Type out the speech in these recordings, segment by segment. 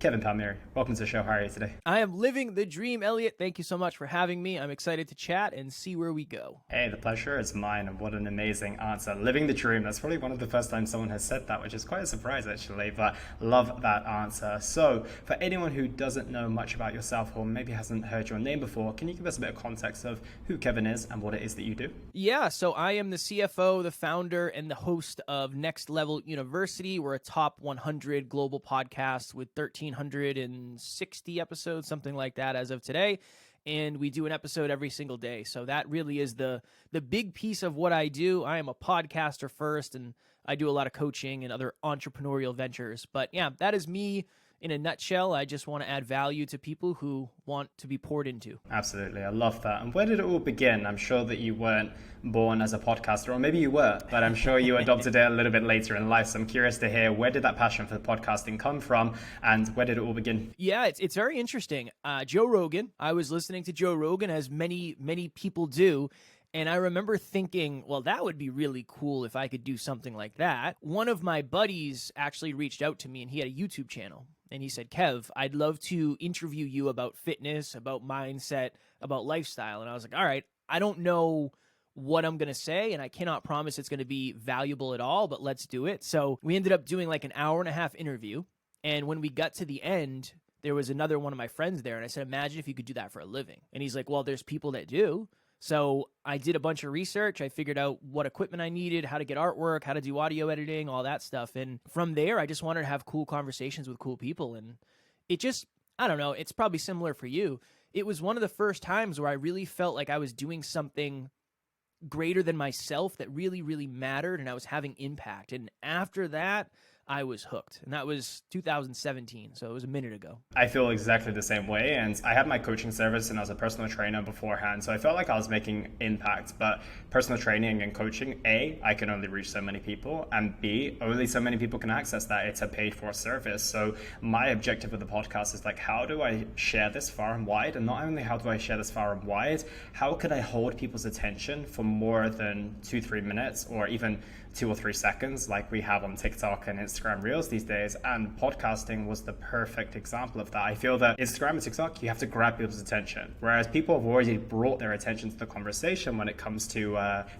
Kevin Palmeri, welcome to the show. How are you today? I am living the dream, Elliot. Thank you so much for having me. I'm excited to chat and see where we go. Hey, the pleasure is mine, and what an amazing answer. Living the dream, that's probably one of the first times someone has said that, which is quite a surprise actually, but love that answer. So, for anyone who doesn't know much about yourself or maybe hasn't heard your name before, can you give us a bit of context of who Kevin is and what it is that you do? Yeah, so I am the CFO, the founder, and the host of NextLevelUniversity. We're a top 100 global podcast with 1,360 episodes, something like that as of today. And we do an episode every single day. So that really is the big piece of what I do. I am a podcaster first, and I do a lot of coaching and other entrepreneurial ventures. But yeah, that is me in a nutshell. I just want to add value to people who want to be poured into. Absolutely. I love that. And where did it all begin? I'm sure that you weren't born as a podcaster, or maybe you were, but I'm sure you adopted it a little bit later in life. So I'm curious to hear, where did that passion for podcasting come from, and where did it all begin? Yeah, it's very interesting. Joe Rogan, I was listening to Joe Rogan, as many people do. And I remember thinking, well, that would be really cool if I could do something like that. One of my buddies actually reached out to me, and he had a YouTube channel. And he said, Kev, I'd love to interview you about fitness, about mindset, about lifestyle. And I was like, all right, I don't know what I'm going to say, and I cannot promise it's going to be valuable at all, but let's do it. So we ended up doing like an hour and a half interview. And when we got to the end, there was another one of my friends there. And I said, imagine if you could do that for a living. And he's like, well, there's people that do. So I did a bunch of research. I figured out what equipment I needed, how to get artwork, how to do audio editing, all that stuff. And from there, I just wanted to have cool conversations with cool people. And it just, I don't know, it's probably similar for you. It was one of the first times where I really felt like I was doing something greater than myself that really, really mattered, and I was having impact. And after that, I was hooked. And that was 2017, so it was a minute ago. I feel exactly the same way. And I had my coaching service and I was a personal trainer beforehand. So I felt like I was making impact. But personal training and coaching, A, I can only reach so many people. And B, only so many people can access that. It's a paid for service. So my objective with the podcast is like, how do I share this far and wide? And not only how do I share this far and wide, how could I hold people's attention for more than 2-3 minutes, or even 2 or 3 seconds like we have on TikTok and Instagram Reels these days. And podcasting was the perfect example of that. I feel that Instagram and TikTok, you have to grab people's attention, whereas people have already brought their attention to the conversation when it comes to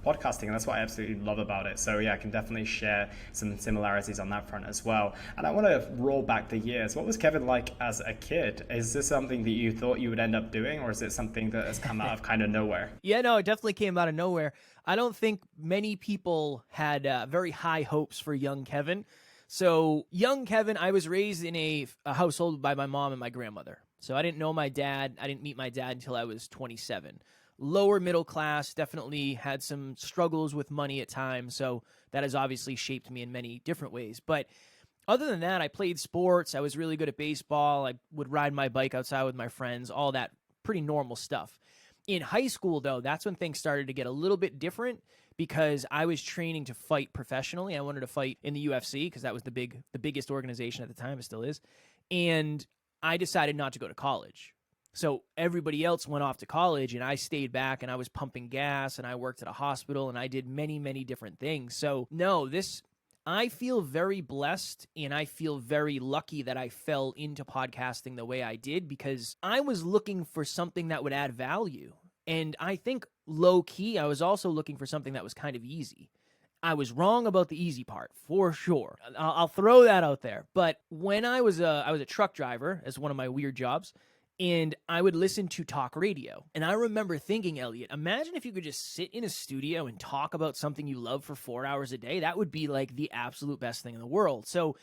podcasting, and that's what I absolutely love about it. So yeah, I can definitely share some similarities on that front as well. And I want to roll back the years. What was Kevin like as a kid? Is this something that you thought you would end up doing, or is it something that has come out of kind of nowhere? Yeah, no, it definitely came out of nowhere. I don't think many people had very high hopes for young Kevin. So young Kevin, I was raised in a household by my mom and my grandmother. So I didn't know my dad. I didn't meet my dad until I was 27. Lower middle class, definitely had some struggles with money at times. So that has obviously shaped me in many different ways. But other than that, I played sports. I was really good at baseball. I would ride my bike outside with my friends, all that pretty normal stuff. In high school, though, that's when things started to get a little bit different, because I was training to fight professionally. I wanted to fight in the UFC because that was the biggest organization at the time. It still is. And I decided not to go to college. So everybody else went off to college, and I stayed back, and I was pumping gas, and I worked at a hospital, and I did many, many different things. So no, I feel very blessed, and I feel very lucky that I fell into podcasting the way I did, because I was looking for something that would add value. And I think low key, I was also looking for something that was kind of easy. I was wrong about the easy part, for sure. I'll throw that out there. But when I was a truck driver, as one of my weird jobs, and I would listen to talk radio. And I remember thinking, Elliot, imagine if you could just sit in a studio and talk about something you love for 4 hours a day. That would be like the absolute best thing in the world. So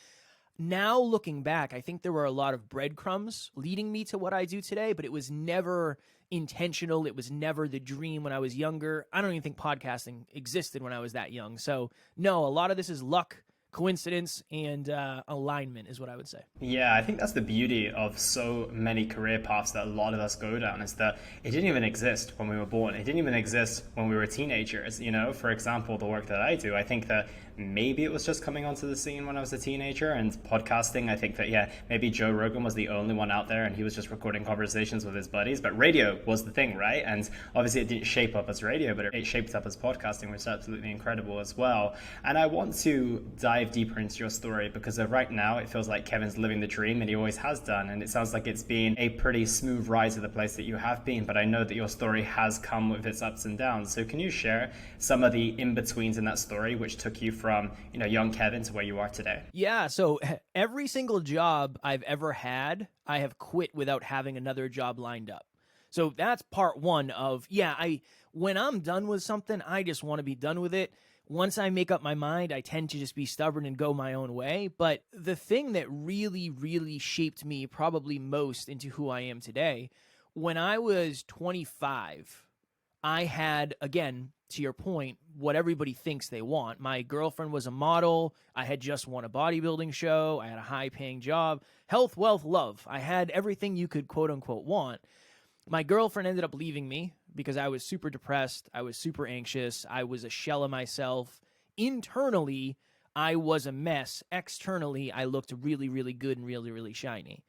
now looking back, I think there were a lot of breadcrumbs leading me to what I do today, but it was never intentional. It was never the dream when I was younger. I don't even think podcasting existed when I was that young. So no, a lot of this is luck, coincidence, and alignment is what I would say. Yeah, I think that's the beauty of so many career paths that a lot of us go down, is that it didn't even exist when we were born. It didn't even exist when we were teenagers. You know, for example, the work that I do, I think that maybe it was just coming onto the scene when I was a teenager. And podcasting, I think that, yeah, maybe Joe Rogan was the only one out there and he was just recording conversations with his buddies. But radio was the thing, right? And obviously it didn't shape up as radio, but it shaped up as podcasting, which is absolutely incredible as well. And I want to dive deeper into your story because right now it feels like Kevin's living the dream, and he always has done. And it sounds like it's been a pretty smooth ride to the place that you have been. But I know that your story has come with its ups and downs. So can you share some of the in-betweens in that story, which took you from, young Kevin to where you are today? Yeah, so every single job I've ever had, I have quit without having another job lined up. So that's part one of, when I'm done with something, I just want to be done with it. Once I make up my mind, I tend to just be stubborn and go my own way. But the thing that really, really shaped me probably most into who I am today, when I was 25, I had, again, to your point, what everybody thinks they want. My girlfriend was a model. I had just won a bodybuilding show. I had a high-paying job. Health, wealth, love. I had everything you could quote-unquote want. My girlfriend ended up leaving me because I was super depressed. I was super anxious. I was a shell of myself. Internally, I was a mess. Externally, I looked really, really good and really, really shiny.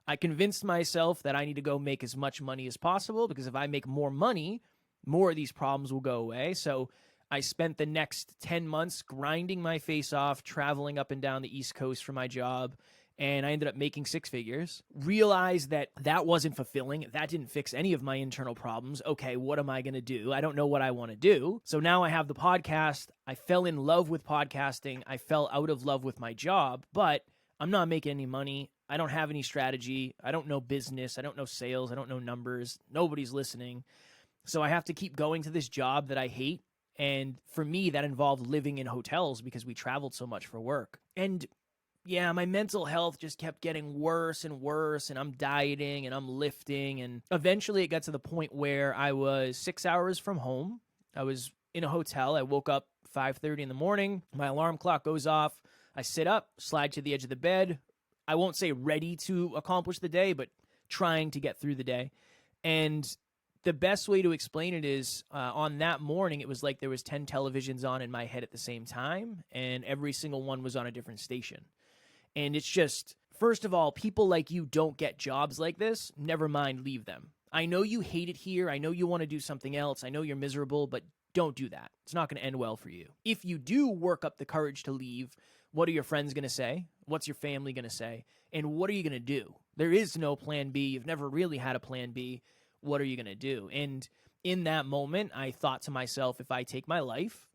I convinced myself that I need to go make as much money as possible because if I make more money, more of these problems will go away. So I spent the next 10 months grinding my face off, traveling up and down the East Coast for my job. And I ended up making six figures, realized that that wasn't fulfilling. That didn't fix any of my internal problems. Okay, what am I going to do? I don't know what I want to do. So now I have the podcast. I fell in love with podcasting. I fell out of love with my job, but I'm not making any money. I don't have any strategy. I don't know business. I don't know sales. I don't know numbers. Nobody's listening. So I have to keep going to this job that I hate. And for me, that involved living in hotels because we traveled so much for work. And yeah, my mental health just kept getting worse and worse, and I'm dieting and I'm lifting. And eventually it got to the point where I was 6 hours from home. I was in a hotel. I woke up 5:30 in the morning. My alarm clock goes off. I sit up, slide to the edge of the bed. I won't say ready to accomplish the day, but trying to get through the day. And the best way to explain it is on that morning, it was like there was 10 televisions on in my head at the same time, and every single one was on a different station. And it's just, first of all, people like you don't get jobs like this. Never mind, leave them. I know you hate it here. I know you want to do something else. I know you're miserable, but don't do that. It's not going to end well for you. If you do work up the courage to leave, what are your friends going to say? What's your family going to say? And what are you going to do? There is no plan B. You've never really had a plan B. What are you going to do? And in that moment, I thought to myself, if I take my life,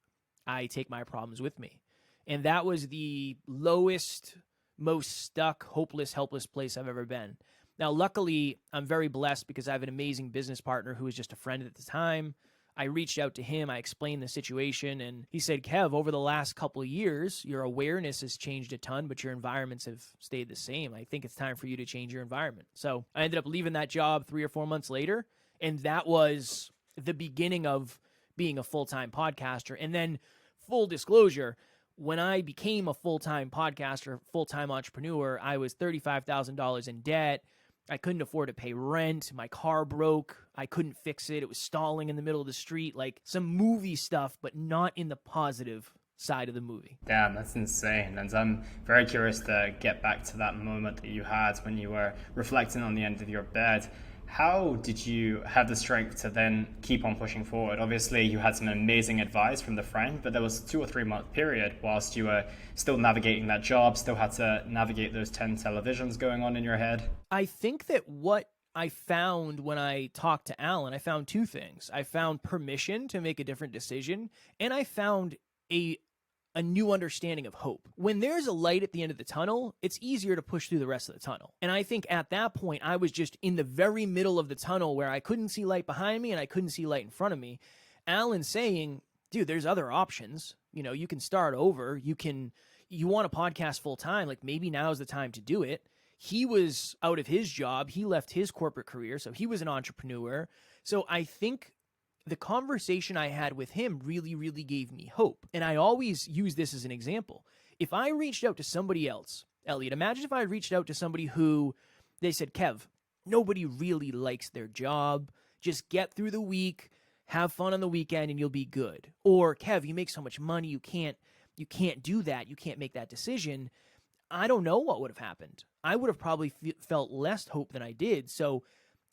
I take my problems with me. And that was the lowest, most stuck, hopeless, helpless place I've ever been. Now, luckily, I'm very blessed because I have an amazing business partner who was just a friend at the time. I reached out to him. I explained the situation, and he said, Kev, over the last couple of years, your awareness has changed a ton, but your environments have stayed the same. I think it's time for you to change your environment. So I ended up leaving that job 3 or 4 months later, and that was the beginning of being a full-time podcaster. And then, full disclosure, when I became a full-time podcaster, full-time entrepreneur, I was $35,000 in debt. I couldn't afford to pay rent. My car broke. I couldn't fix it. It was stalling in the middle of the street, like some movie stuff, but not in the positive side of the movie. Damn, that's insane. And I'm very curious to get back to that moment that you had when you were reflecting on the end of your bed. How did you have the strength to then keep on pushing forward? Obviously, you had some amazing advice from the friend, but there was a 2 or 3 month period whilst you were still navigating that job, still had to navigate those 10 televisions going on in your head. I think that what I found when I talked to Alan, I found 2 things. I found permission to make a different decision, and I found a new understanding of hope. When there's a light at the end of the tunnel, it's easier to push through the rest of the tunnel. And I think at that point, I was just in the very middle of the tunnel where I couldn't see light behind me and I couldn't see light in front of me. Alan saying, dude, there's other options. You can start over. You want a podcast full time. Like maybe now's the time to do it. He was out of his job. He left his corporate career. So he was an entrepreneur. So I think the conversation I had with him really, really gave me hope. And I always use this as an example. If I reached out to somebody else, Elliot, imagine if I reached out to somebody who they said, Kev, nobody really likes their job. Just get through the week, have fun on the weekend, and you'll be good. Or, Kev, you make so much money, you can't you can't do that, you can't make that decision, I don't know what would have happened. I would have probably felt less hope than I did. So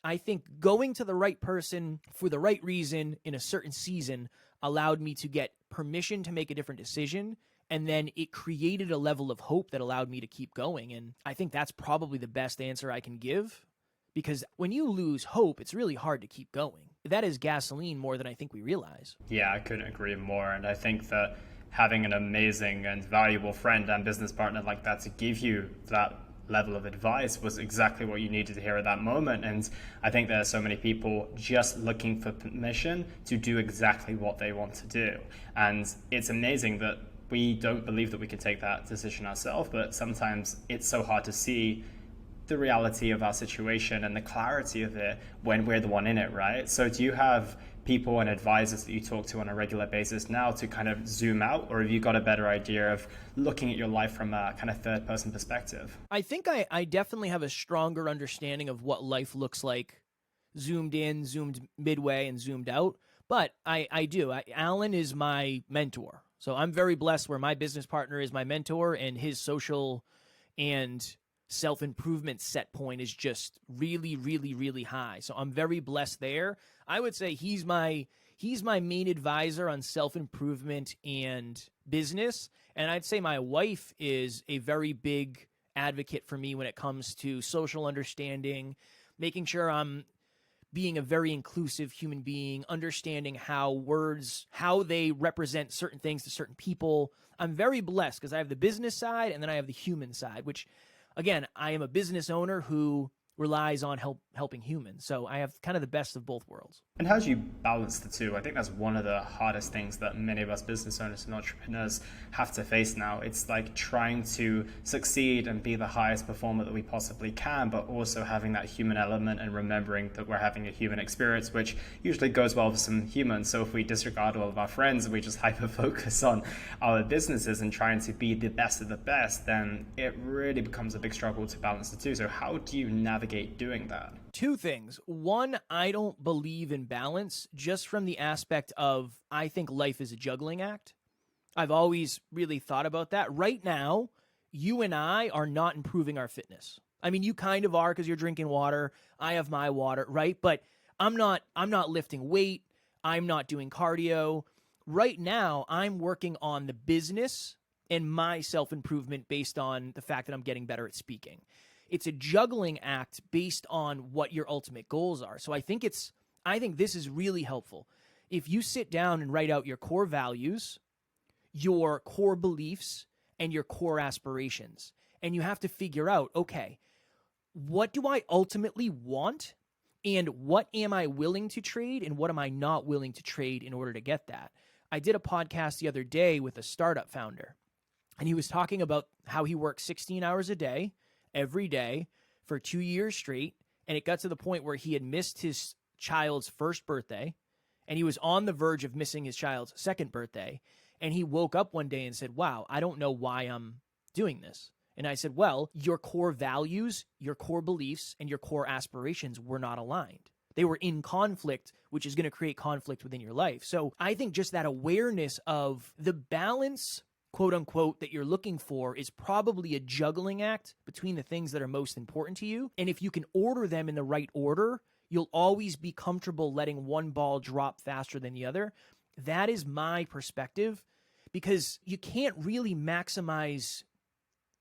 I think going to the right person for the right reason in a certain season allowed me to get permission to make a different decision. And then it created a level of hope that allowed me to keep going. And I think that's probably the best answer I can give, because when you lose hope, it's really hard to keep going. That is gasoline more than I think we realize. Yeah, I couldn't agree more. And I think that having an amazing and valuable friend and business partner like that to give you that level of advice was exactly what you needed to hear at that moment. And I think there are so many people just looking for permission to do exactly what they want to do. And it's amazing that we don't believe that we can take that decision ourselves, but sometimes it's so hard to see the reality of our situation and the clarity of it when we're the one in it, right? So do you have people and advisors that you talk to on a regular basis now to kind of zoom out, or have you got a better idea of looking at your life from a kind of third person perspective? I think I definitely have a stronger understanding of what life looks like, zoomed in, zoomed midway, and zoomed out. But I do. Alan is my mentor. So I'm very blessed where my business partner is my mentor, and his social and self-improvement set point is just really, really, really high. So I'm very blessed there. I would say he's my main advisor on self-improvement and business. And I'd say my wife is a very big advocate for me when it comes to social understanding, making sure I'm being a very inclusive human being, understanding how words, how they represent certain things to certain people. I'm very blessed because I have the business side and then I have the human side, which, again, I am a business owner who relies on helping humans. So I have kind of the best of both worlds. And how do you balance the two? I think that's one of the hardest things that many of us business owners and entrepreneurs have to face now. It's like trying to succeed and be the highest performer that we possibly can, but also having that human element and remembering that we're having a human experience, which usually goes well for some humans. So if we disregard all of our friends and we just hyper focus on our businesses and trying to be the best of the best, then it really becomes a big struggle to balance the two. So how do you navigate doing that? Two things. One, I don't believe in balance just from the aspect of I think life is a juggling act. I've always really thought about that. Right now, you and I are not improving our fitness. I mean, you kind of are because you're drinking water. I have my water, right? But I'm not lifting weight. I'm not doing cardio. Right now, I'm working on the business and my self-improvement based on the fact that I'm getting better at speaking. It's a juggling act based on what your ultimate goals are. So I think this is really helpful. If you sit down and write out your core values, your core beliefs, and your core aspirations, and you have to figure out, okay, what do I ultimately want? And what am I willing to trade? And what am I not willing to trade in order to get that? I did a podcast the other day with a startup founder, and he was talking about how he works 16 hours a day, every day for 2 years straight. And it got to the point where he had missed his child's first birthday and he was on the verge of missing his child's second birthday. And he woke up one day and said, wow, I don't know why I'm doing this. And I said, well, your core values, your core beliefs, and your core aspirations were not aligned. They were in conflict, which is going to create conflict within your life. So I think just that awareness of the balance, quote unquote, that you're looking for is probably a juggling act between the things that are most important to you. And if you can order them in the right order, you'll always be comfortable letting one ball drop faster than the other. That is my perspective, because you can't really maximize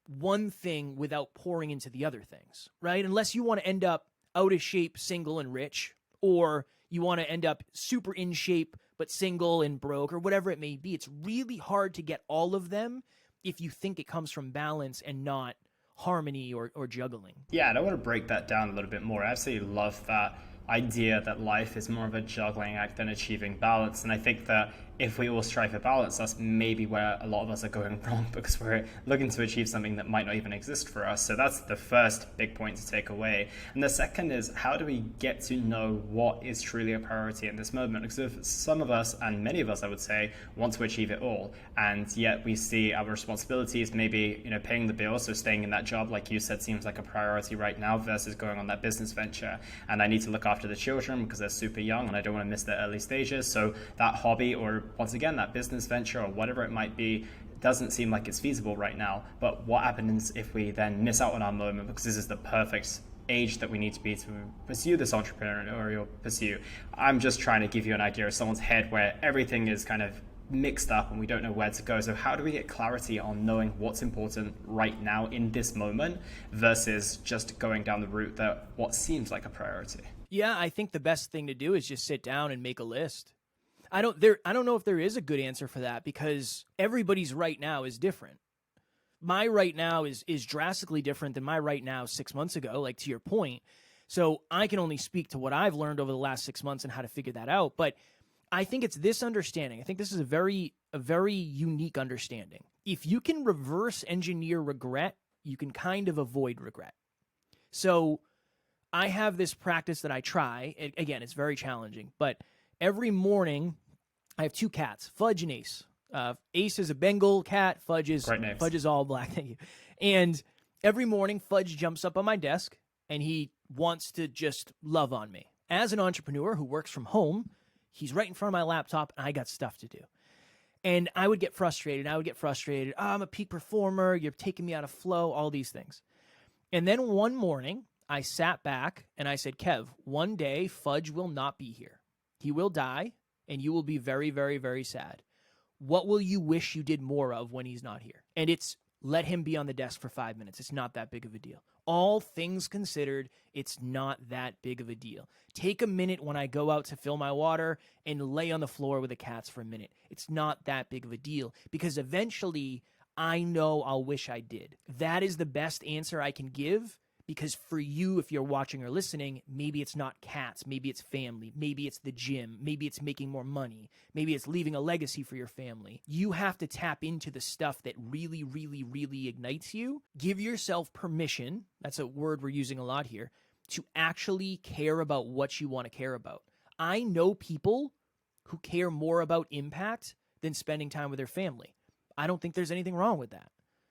one thing without pouring into the other things, right? Unless you want to end up out of shape, single, and rich, or you want to end up super in shape, but single and broke, or whatever it may be. It's really hard to get all of them if you think it comes from balance and not harmony or juggling. Yeah, and I want to break that down a little bit more. I absolutely love that idea that life is more of a juggling act than achieving balance. And I think that if we all strive for balance, that's maybe where a lot of us are going wrong, because we're looking to achieve something that might not even exist for us. So that's the first big point to take away. And the second is, how do we get to know what is truly a priority in this moment? Because if some of us, and many of us, I would say, want to achieve it all, and yet we see our responsibilities, maybe, paying the bills, so staying in that job, like you said, seems like a priority right now versus going on that business venture. And I need to look after the children because they're super young and I don't want to miss their early stages. So that hobby, or once again, that business venture or whatever it might be, doesn't seem like it's feasible right now. But what happens if we then miss out on our moment, because this is the perfect age that we need to be to pursue this entrepreneurial pursuit? I'm just trying to give you an idea of someone's head where everything is kind of mixed up and we don't know where to go. So how do we get clarity on knowing what's important right now in this moment versus just going down the route that what seems like a priority? Yeah, I think the best thing to do is just sit down and make a list. I don't know if there is a good answer for that, because everybody's right now is different. My right now is drastically different than my right now 6 months ago, like to your point. So I can only speak to what I've learned over the last 6 months and how to figure that out. But I think it's this understanding. I think this is a very unique understanding. If you can reverse engineer regret, you can kind of avoid regret. So I have this practice that I try. Again, it's very challenging, but every morning I have 2 cats, Fudge and Ace. Ace is a Bengal cat. Fudge is all black. Thank you. And every morning Fudge jumps up on my desk and he wants to just love on me. As an entrepreneur who works from home, he's right in front of my laptop, and I got stuff to do. And I would get frustrated. Oh, I'm a peak performer. You're taking me out of flow, all these things. And then one morning, I sat back, and I said, Kev, one day, Fudge will not be here. He will die, and you will be very, very, very sad. What will you wish you did more of when he's not here? And it's let him be on the desk for 5 minutes. It's not that big of a deal. All things considered, it's not that big of a deal. Take a minute when I go out to fill my water and lay on the floor with the cats for a minute. It's not that big of a deal, because eventually I know I'll wish I did. That is the best answer I can give, because for you, if you're watching or listening, maybe it's not cats, maybe it's family, maybe it's the gym, maybe it's making more money, maybe it's leaving a legacy for your family. You have to tap into the stuff that really, really, really ignites you. Give yourself permission, that's a word we're using a lot here, to actually care about what you want to care about. I know people who care more about impact than spending time with their family. I don't think there's anything wrong with that,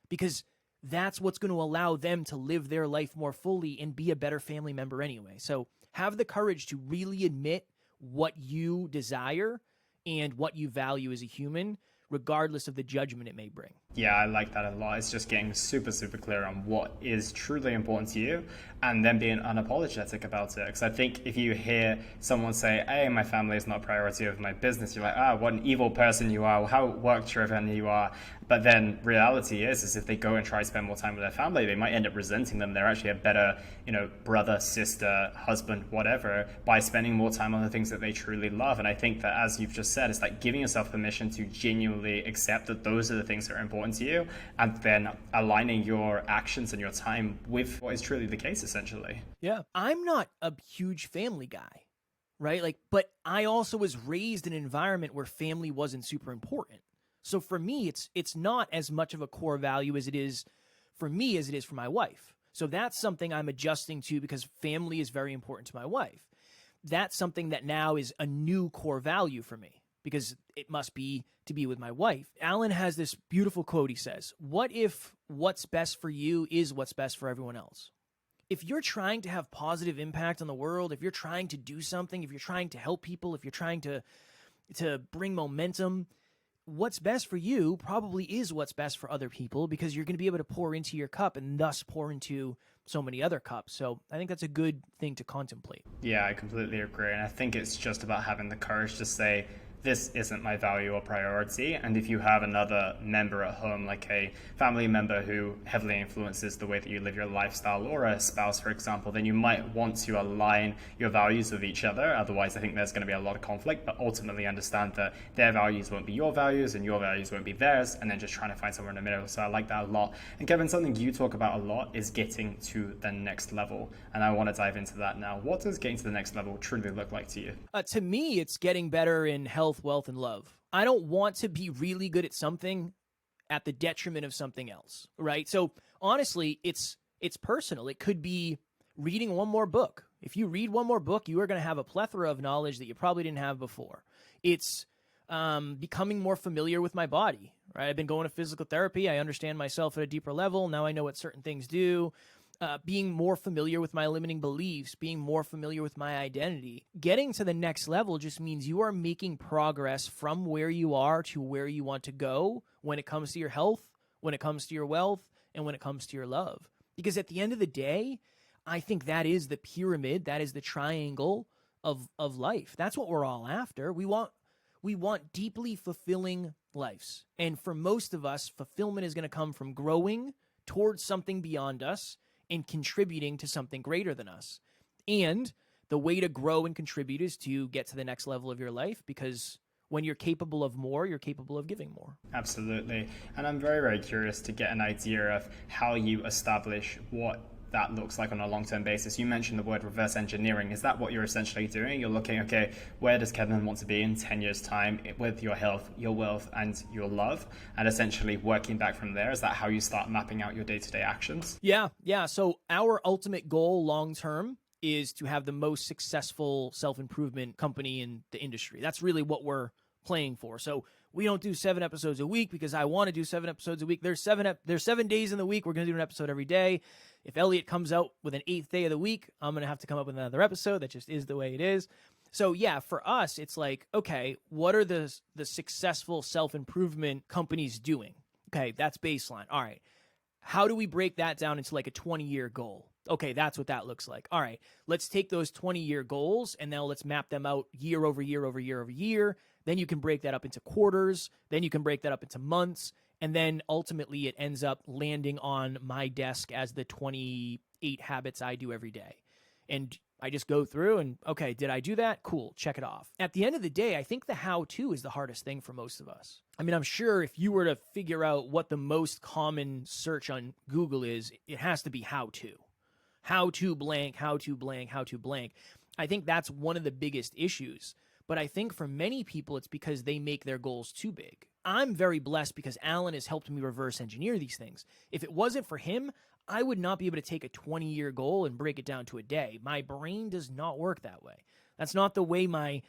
because that's what's going to allow them to live their life more fully and be a better family member anyway. So have the courage to really admit what you desire and what you value as a human, regardless of the judgment it may bring. Yeah, I like that a lot. It's just getting super, super clear on what is truly important to you and then being unapologetic about it. Because I think if you hear someone say, hey, my family is not a priority over my business, you're like, what an evil person you are, how work-driven you are. But then reality is if they go and try to spend more time with their family, they might end up resenting them. They're actually a better, brother, sister, husband, whatever, by spending more time on the things that they truly love. And I think that, as you've just said, it's like giving yourself permission to genuinely accept that those are the things that are important to you, and then aligning your actions and your time with what is truly the case, essentially. Yeah. I'm not a huge family guy, right? But I also was raised in an environment where family wasn't super important. So for me, it's not as much of a core value as it is for me as it is for my wife. So that's something I'm adjusting to, because family is very important to my wife. That's something that now is a new core value for me, because it must be to be with my wife. Alan has this beautiful quote. He says, what if what's best for you is what's best for everyone else? If you're trying to have positive impact on the world, if you're trying to do something, if you're trying to help people, if you're trying to bring momentum, what's best for you probably is what's best for other people, because you're going to be able to pour into your cup and thus pour into so many other cups. So I think that's a good thing to contemplate. Yeah, I completely agree. And I think it's just about having the courage to say, this isn't my value or priority. And if you have another member at home, like a family member who heavily influences the way that you live your lifestyle, or a spouse, for example, then you might want to align your values with each other. Otherwise, I think there's going to be a lot of conflict, but ultimately understand that their values won't be your values and your values won't be theirs, and then just trying to find somewhere in the middle. So I like that a lot. And Kevin, something you talk about a lot is getting to the next level. And I want to dive into that now. What does getting to the next level truly look like to you? To me, it's getting better in health, wealth, and love. I don't want to be really good at something at the detriment of something else, right? So honestly, it's personal. It could be reading one more book. If you read one more book, you are going to have a plethora of knowledge that you probably didn't have before. It's becoming more familiar with my body, right? I've been going to physical therapy. I understand myself at a deeper level. Now I know what certain things do. being more familiar with my limiting beliefs, being more familiar with my identity. Getting to the next level just means you are making progress from where you are to where you want to go when it comes to your health, when it comes to your wealth, and when it comes to your love. Because at the end of the day, I think that is the pyramid, that is the triangle of life. That's what we're all after. We want deeply fulfilling lives. And for most of us, fulfillment is going to come from growing towards something beyond us and contributing to something greater than us. And the way to grow and contribute is to get to the next level of your life, because when you're capable of more, you're capable of giving more. Absolutely. And I'm very, very curious to get an idea of how you establish what that looks like on a long-term basis. You mentioned the word reverse engineering. Is that what you're essentially doing? You're looking, okay, where does Kevin want to be in 10 years time with your health, your wealth, and your love, and essentially working back from there? Is that how you start mapping out your day-to-day actions? Yeah. So our ultimate goal long-term is to have the most successful self-improvement company in the industry. That's really what we're playing for. So we don't do 7 episodes a week because I want to do 7 episodes a week. There's 7 days in the week. We're going to do an episode every day. If Elliot comes out with an 8th day of the week, I'm going to have to come up with another episode. That just is the way it is. So yeah, for us, it's like, okay, what are the successful self-improvement companies doing? Okay, that's baseline. All right. How do we break that down into like a 20-year goal? Okay, that's what that looks like. All right, let's take those 20-year goals and now let's map them out year over year over year over year. Then you can break that up into quarters. Then you can break that up into months. And then ultimately it ends up landing on my desk as the 28 habits I do every day. And I just go through and, okay, did I do that? Cool, check it off. At the end of the day, I think the how-to is the hardest thing for most of us. I mean, I'm sure if you were to figure out what the most common search on Google is, it has to be how-to. How-to blank, how-to blank, how-to blank. I think that's one of the biggest issues. But I think for many people, it's because they make their goals too big. I'm very blessed because Alan has helped me reverse engineer these things. If it wasn't for him, I would not be able to take a 20-year goal and break it down to a day. My brain does not work that way. That's not the way my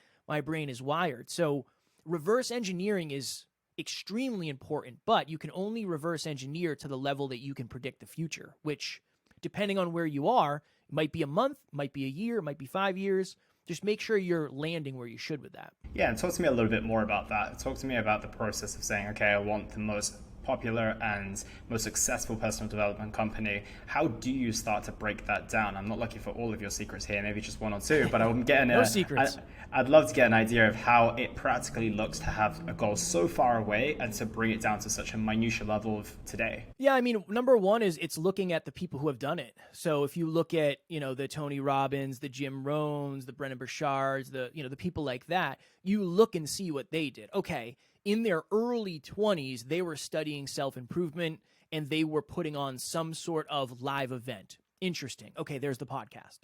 brain is wired. So reverse engineering is extremely important, but you can only reverse engineer to the level that you can predict the future, which, depending on where you are, it might be a month, might be a year, might be 5 years. Just make sure you're landing where you should with that. Yeah, and talk to me a little bit more about that. Talk to me about the process of saying, okay, I want the most popular and most successful personal development company. How do you start to break that down? I'm not looking for all of your secrets here, maybe just 1 or 2, but I'm getting no secrets. I'd love to get an idea of how it practically looks to have a goal so far away and to bring it down to such a minutiae level of today. Yeah, I mean, number one is it's looking at the people who have done it. So if you look at, the Tony Robbins, the Jim Rohns, the Brennan Burchards, the people like that, you look and see what they did. Okay, in their early 20s, they were studying self-improvement and they were putting on some sort of live event. Interesting. Okay, there's the podcast.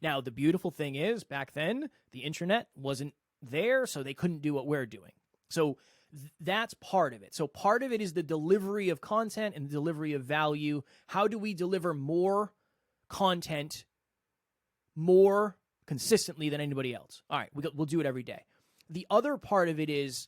Now, the beautiful thing is, back then, the internet wasn't there, so they couldn't do what we're doing. So that's part of it. So part of it is the delivery of content and the delivery of value. How do we deliver more content more consistently than anybody else? All right, we'll do it every day. The other part of it is,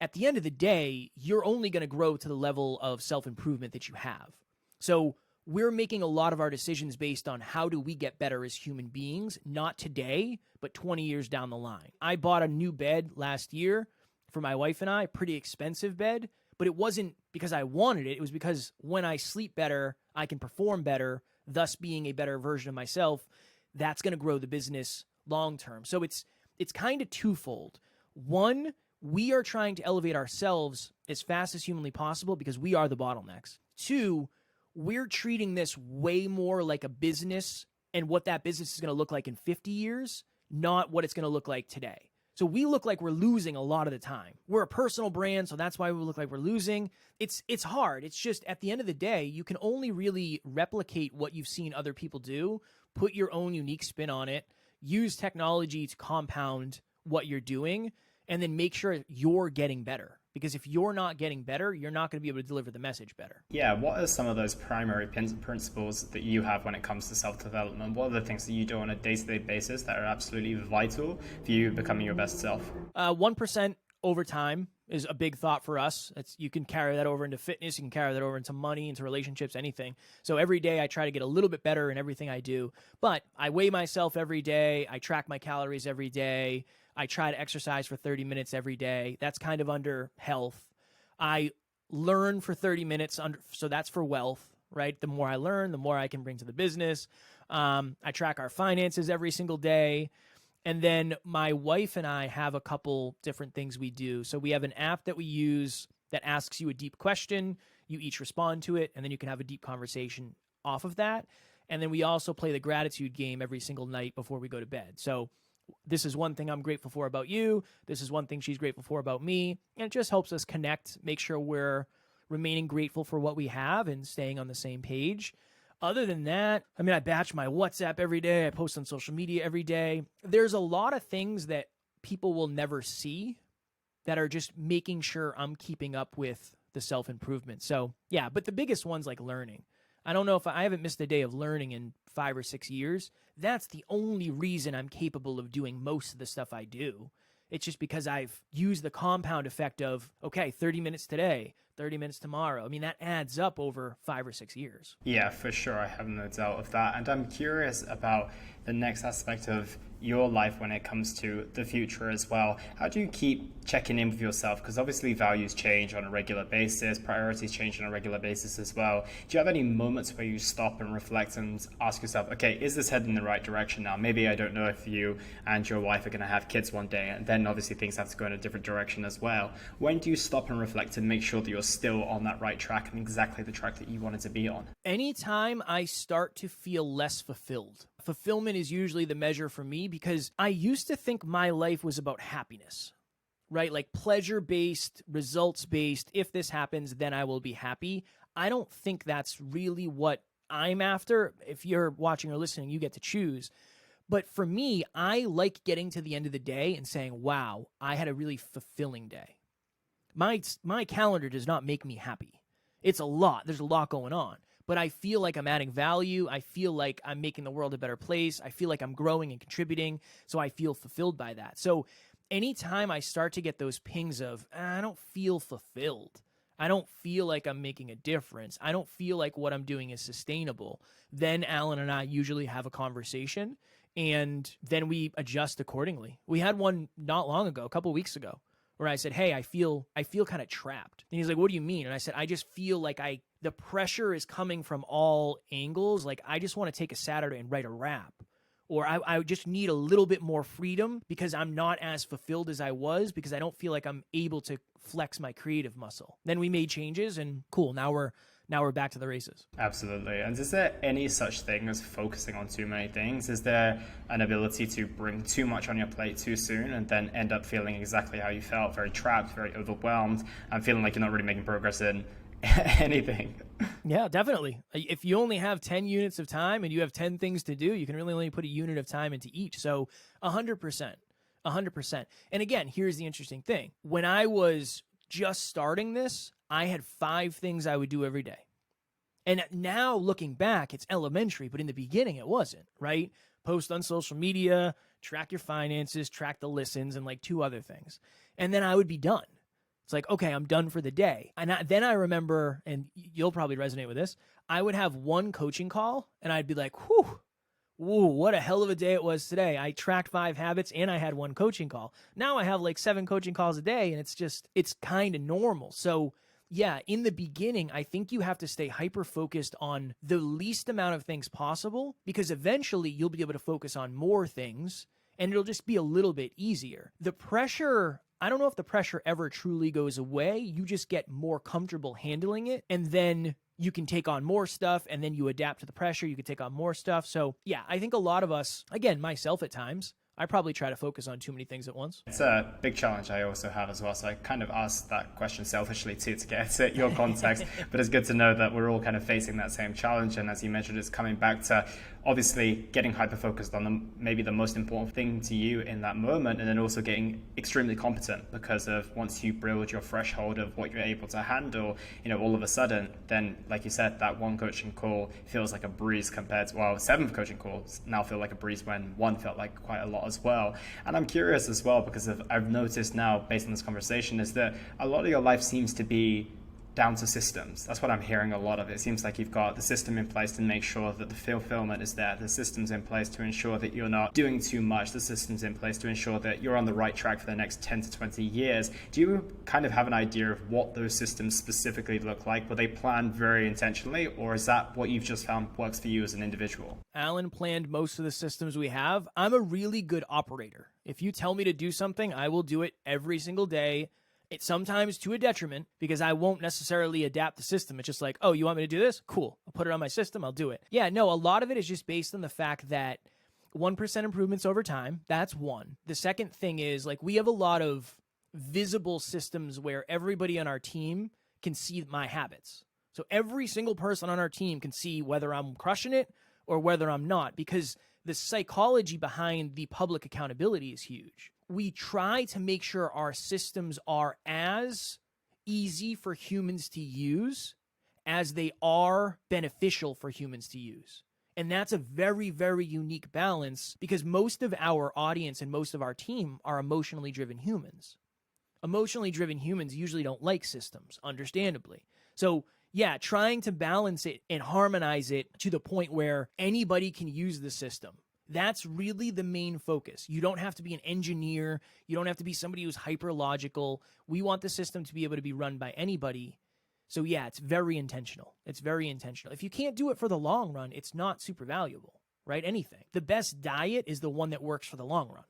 at the end of the day, you're only going to grow to the level of self-improvement that you have. So we're making a lot of our decisions based on how do we get better as human beings, not today, but 20 years down the line. I bought a new bed last year for my wife and I, pretty expensive bed, but it wasn't because I wanted it. It was because when I sleep better, I can perform better, thus being a better version of myself. That's going to grow the business long term. So it's kind of twofold. One, we are trying to elevate ourselves as fast as humanly possible because we are the bottlenecks. Two, we're treating this way more like a business and what that business is going to look like in 50 years, not what it's going to look like today. So we look like we're losing a lot of the time. We're a personal brand, so that's why we look like we're losing. It's hard. It's just, at the end of the day, you can only really replicate what you've seen other people do, put your own unique spin on it, use technology to compound what you're doing, and then make sure you're getting better. Because if you're not getting better, you're not going to be able to deliver the message better. Yeah, what are some of those primary principles that you have when it comes to self-development? What are the things that you do on a day-to-day basis that are absolutely vital for you becoming your best self? 1% over time is a big thought for us. You can carry that over into fitness. You can carry that over into money, into relationships, anything. So every day I try to get a little bit better in everything I do. But I weigh myself every day. I track my calories every day. I try to exercise for 30 minutes every day. That's kind of under health. I learn for 30 minutes, so that's for wealth, right? The more I learn, the more I can bring to the business. I track our finances every single day. And then my wife and I have a couple different things we do. So we have an app that we use that asks you a deep question. You each respond to it, and then you can have a deep conversation off of that. And then we also play the gratitude game every single night before we go to bed. So this is one thing I'm grateful for about you. This is one thing she's grateful for about me. And it just helps us connect, make sure we're remaining grateful for what we have and staying on the same page. Other than that, I mean, I batch my WhatsApp every day. I post on social media every day. There's a lot of things that people will never see that are just making sure I'm keeping up with the self-improvement. So yeah, but the biggest one's like learning. I don't know if I haven't missed a day of learning in 5 or 6 years. That's the only reason I'm capable of doing most of the stuff I do. It's just because I've used the compound effect of, okay, 30 minutes today, 30 minutes tomorrow. I mean, that adds up over 5 or 6 years. Yeah, for sure. I have no doubt of that. And I'm curious about the next aspect of your life when it comes to the future as well. How do you keep checking in with yourself? Because obviously values change on a regular basis, priorities change on a regular basis as well. Do you have any moments where you stop and reflect and ask yourself, okay, is this heading in the right direction now? Maybe I don't know if you and your wife are going to have kids one day, and then obviously things have to go in a different direction as well. When do you stop and reflect and make sure that you're still on that right track and exactly the track that you wanted to be on? Anytime I start to feel less fulfilled. Fulfillment is usually the measure for me because I used to think my life was about happiness, right? Like pleasure-based, results-based. If this happens, then I will be happy. I don't think that's really what I'm after. If you're watching or listening, you get to choose. But for me, I like getting to the end of the day and saying, wow, I had a really fulfilling day. My calendar does not make me happy. It's a lot. There's a lot going on. But I feel like I'm adding value. I feel like I'm making the world a better place. I feel like I'm growing and contributing. So I feel fulfilled by that. So anytime I start to get those pings of, I don't feel fulfilled. I don't feel like I'm making a difference. I don't feel like what I'm doing is sustainable. Then Alan and I usually have a conversation and then we adjust accordingly. We had one not long ago, a couple weeks ago, where I said, hey, I feel kind of trapped. And he's like, what do you mean? And I said, I just feel like the pressure is coming from all angles. Like, I just want to take a Saturday and write a rap. Or I just need a little bit more freedom because I'm not as fulfilled as I was because I don't feel like I'm able to flex my creative muscle. Then we made changes and cool, now we're back to the races. Absolutely. And is there any such thing as focusing on too many things? Is there an ability to bring too much on your plate too soon and then end up feeling exactly how you felt, very trapped, very overwhelmed, and feeling like you're not really making progress in anything? Yeah, definitely. If you only have 10 units of time and you have 10 things to do, you can really only put a unit of time into each. So 100%. And again, here's the interesting thing. When I was just starting this, I had 5 things I would do every day. And now looking back, it's elementary, but in the beginning it wasn't, right? Post on social media, track your finances, track the listens, and like 2 other things. And then I would be done. It's like, okay, I'm done for the day. And then I remember, and you'll probably resonate with this, I would have one coaching call and I'd be like, whew, what a hell of a day it was today. I tracked 5 habits and I had one coaching call. Now I have like 7 coaching calls a day and it's kind of normal. So yeah, in the beginning, I think you have to stay hyper-focused on the least amount of things possible because eventually you'll be able to focus on more things and it'll just be a little bit easier. The pressure, I don't know if the pressure ever truly goes away. You just get more comfortable handling it and then you can take on more stuff and then you adapt to the pressure. You can take on more stuff. So yeah, I think a lot of us, again, myself at times, I probably try to focus on too many things at once. It's a big challenge I also have as well. So I kind of asked that question selfishly too to get at your context. But it's good to know that we're all kind of facing that same challenge. And as you mentioned, it's coming back to obviously getting hyper-focused on maybe the most important thing to you in that moment, and then also getting extremely competent because of once you build your threshold of what you're able to handle, all of a sudden, then like you said, that one coaching call feels like a breeze compared to, 7 coaching calls now feel like a breeze when one felt like quite a lot as well. And I'm curious as well, because I've noticed now based on this conversation is that a lot of your life seems to be down to systems. That's what I'm hearing a lot of. It seems like you've got the system in place to make sure that the fulfillment is there. The system's in place to ensure that you're not doing too much. The system's in place to ensure that you're on the right track for the next 10 to 20 years. Do you kind of have an idea of what those systems specifically look like? Were they planned very intentionally, or is that what you've just found works for you as an individual? Alan planned most of the systems we have. I'm a really good operator. If you tell me to do something, I will do it every single day. It's sometimes to a detriment because I won't necessarily adapt the system. It's just like, oh, you want me to do this? Cool. I'll put it on my system. I'll do it. Yeah, no, a lot of it is just based on the fact that 1% improvements over time. That's one. The second thing is like we have a lot of visible systems where everybody on our team can see my habits. So every single person on our team can see whether I'm crushing it or whether I'm not, because the psychology behind the public accountability is huge. We try to make sure our systems are as easy for humans to use as they are beneficial for humans to use. And that's a very, very unique balance because most of our audience and most of our team are emotionally driven humans. Emotionally driven humans usually don't like systems, understandably. So yeah, trying to balance it and harmonize it to the point where anybody can use the system. That's really the main focus. You don't have to be an engineer. You don't have to be somebody who's hyper logical. We want the system to be able to be run by anybody. So yeah, it's very intentional. It's very intentional. If you can't do it for the long run, it's not super valuable, right? Anything. The best diet is the one that works for the long run.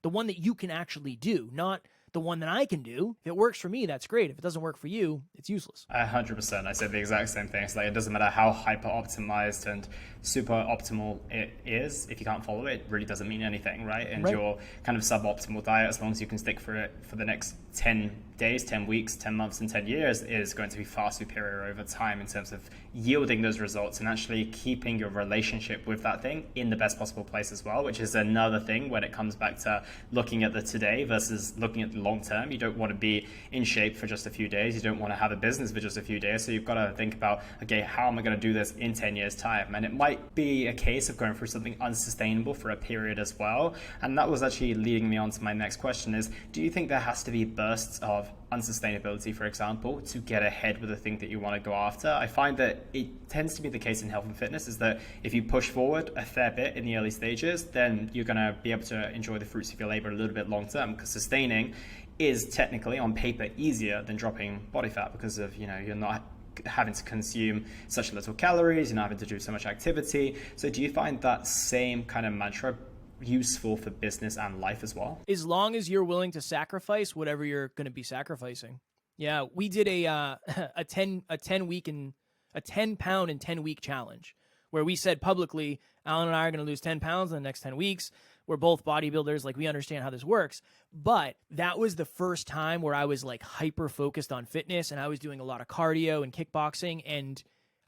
The one that you can actually do, not the one that I can do. If it works for me, that's great. If it doesn't work for you, it's useless. 100%. I said the exact same thing. It's like, it doesn't matter how hyper optimized and super optimal it is. If you can't follow it, it really doesn't mean anything, right? And your kind of suboptimal diet, as long as you can stick for it for the next 10 days, 10 weeks, 10 months, and 10 years, is going to be far superior over time in terms of yielding those results and actually keeping your relationship with that thing in the best possible place as well, which is another thing when it comes back to looking at the today versus looking at the long term. You don't want to be in shape for just a few days. You don't want to have a business for just a few days. So you've got to think about, okay, how am I going to do this in 10 years time? And it might be a case of going through something unsustainable for a period as well. And that was actually leading me on to my next question is, do you think there has to be bursts of unsustainability, for example, to get ahead with the thing that you want to go after? I find that it tends to be the case in health and fitness is that if you push forward a fair bit in the early stages, then you're going to be able to enjoy the fruits of your labor a little bit long term, because sustaining is technically on paper easier than dropping body fat because of, you're not having to consume such little calories, you're not having to do so much activity. So do you find that same kind of mantra useful for business and life as well? As long as you're willing to sacrifice whatever you're going to be sacrificing. Yeah, we did a 10 pound and 10 week challenge where we said publicly, Alan and I are going to lose 10 pounds in the next 10 weeks. We're both bodybuilders. Like, we understand how this works. But that was the first time where I was like hyper focused on fitness, and I was doing a lot of cardio and kickboxing, and